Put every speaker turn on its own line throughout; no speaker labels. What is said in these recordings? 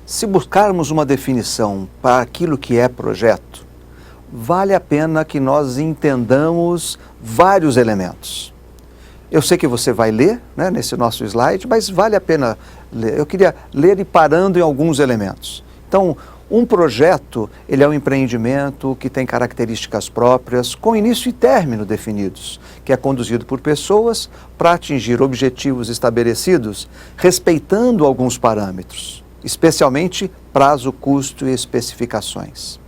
Se buscarmos uma definição para aquilo que é projeto, vale a pena que nós entendamos vários elementos. Eu sei que você vai ler, né, nesse nosso slide, mas vale a pena ler. Eu queria ler e parando em alguns elementos. Então, um projeto, ele é um empreendimento que tem características próprias, com início e término definidos, que é conduzido por pessoas para atingir objetivos estabelecidos, respeitando alguns parâmetros, especialmente prazo, custo e especificações.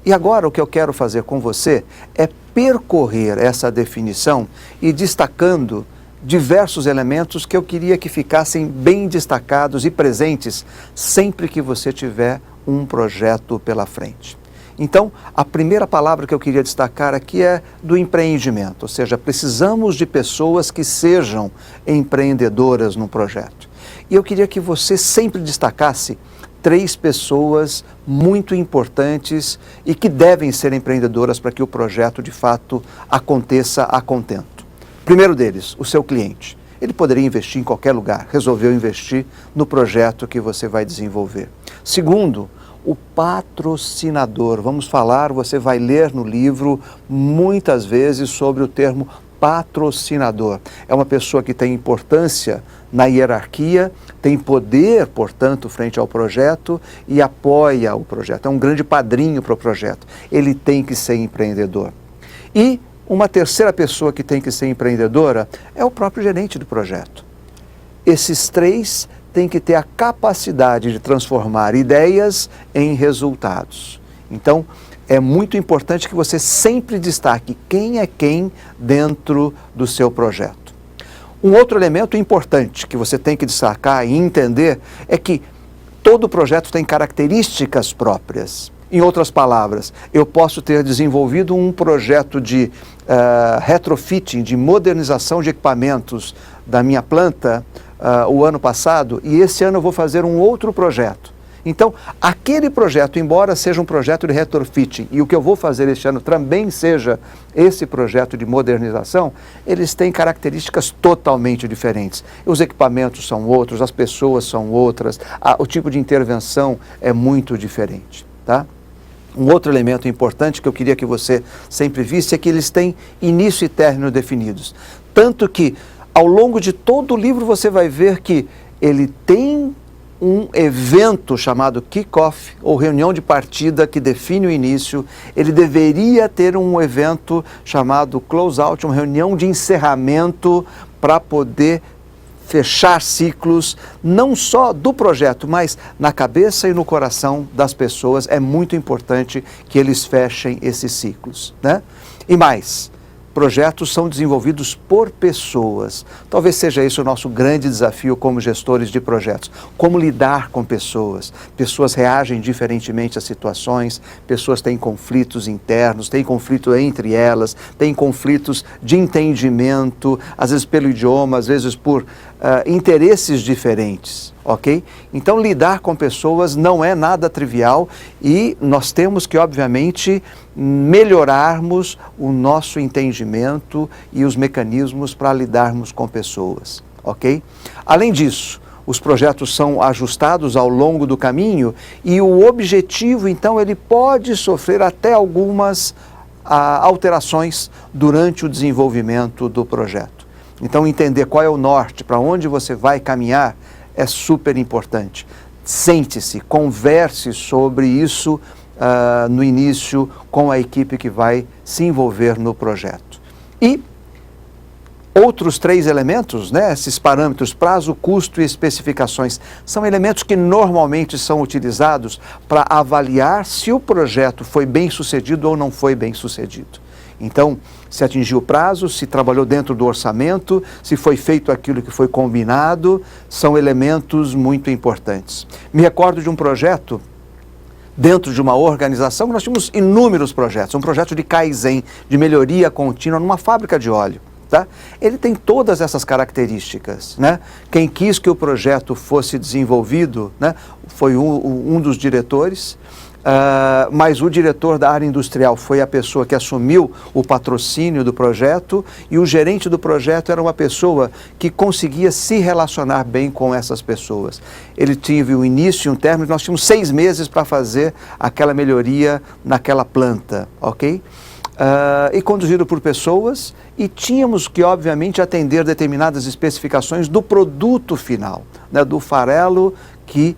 E agora o que eu quero fazer com você é percorrer essa definição e destacando diversos elementos que eu queria que ficassem bem destacados e presentes sempre que você tiver um projeto pela frente. Então, a primeira palavra que eu queria destacar aqui é do empreendimento, ou seja, precisamos de pessoas que sejam empreendedoras no projeto. E eu queria que você sempre destacasse 3 pessoas muito importantes e que devem ser empreendedoras para que o projeto de fato aconteça a contento. Primeiro deles, o seu cliente. Ele poderia investir em qualquer lugar, resolveu investir no projeto que você vai desenvolver. Segundo, o patrocinador. Vamos falar, você vai ler no livro muitas vezes sobre o termo patrocinador. É uma pessoa que tem importância na hierarquia, tem poder, portanto, frente ao projeto e apoia o projeto. É um grande padrinho para o projeto. Ele tem que ser empreendedor. E uma terceira pessoa que tem que ser empreendedora é o próprio gerente do projeto. Esses 3 têm que ter a capacidade de transformar ideias em resultados. Então, é muito importante que você sempre destaque quem é quem dentro do seu projeto. Um outro elemento importante que você tem que destacar e entender é que todo projeto tem características próprias. Em outras palavras, eu posso ter desenvolvido um projeto de retrofitting, de modernização de equipamentos da minha planta o ano passado e esse ano eu vou fazer um outro projeto. Então, aquele projeto, embora seja um projeto de retrofitting e o que eu vou fazer este ano também seja esse projeto de modernização, eles têm características totalmente diferentes. Os equipamentos são outros, as pessoas são outras, o tipo de intervenção é muito diferente, tá? Um outro elemento importante que eu queria que você sempre visse é que eles têm início e término definidos. Tanto que, ao longo de todo o livro, você vai ver que ele tem um evento chamado kick-off, ou reunião de partida, que define o início. Ele deveria ter um evento chamado close-out, uma reunião de encerramento para poder fechar ciclos, não só do projeto, mas na cabeça e no coração das pessoas. É muito importante que eles fechem esses ciclos, né? E mais, projetos são desenvolvidos por pessoas. Talvez seja esse o nosso grande desafio como gestores de projetos. Como lidar com pessoas. Pessoas reagem diferentemente às situações, pessoas têm conflitos internos, têm conflito entre elas, têm conflitos de entendimento, às vezes pelo idioma, às vezes por interesses diferentes. Ok? Então, lidar com pessoas não é nada trivial e nós temos que, obviamente, melhorarmos o nosso entendimento e os mecanismos para lidarmos com pessoas. Ok? Além disso, os projetos são ajustados ao longo do caminho e o objetivo, então, ele pode sofrer até algumas alterações durante o desenvolvimento do projeto. Então, entender qual é o norte, para onde você vai caminhar, é super importante. Sente-se, converse sobre isso no início com a equipe que vai se envolver no projeto. E outros 3 elementos, né, esses parâmetros, prazo, custo e especificações, são elementos que normalmente são utilizados para avaliar se o projeto foi bem sucedido ou não foi bem sucedido. Então, se atingiu o prazo, se trabalhou dentro do orçamento, se foi feito aquilo que foi combinado, são elementos muito importantes. Me recordo de um projeto dentro de uma organização, nós tínhamos inúmeros projetos, um projeto de Kaizen, de melhoria contínua numa fábrica de óleo. Tá? Ele tem todas essas características, né? Quem quis que o projeto fosse desenvolvido, né, foi um dos diretores. mas o diretor da área industrial foi a pessoa que assumiu o patrocínio do projeto e o gerente do projeto era uma pessoa que conseguia se relacionar bem com essas pessoas. Ele teve um início e um término, nós tínhamos 6 meses para fazer aquela melhoria naquela planta, ok? E conduzido por pessoas e tínhamos que, obviamente, atender determinadas especificações do produto final, né, do farelo que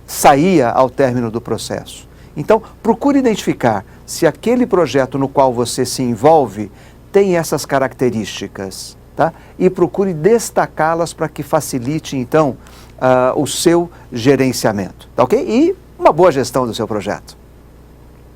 saía ao término do processo. Então, procure identificar se aquele projeto no qual você se envolve tem essas características, tá? E procure destacá-las para que facilite, então, o seu gerenciamento, tá ok? E uma boa gestão do seu projeto.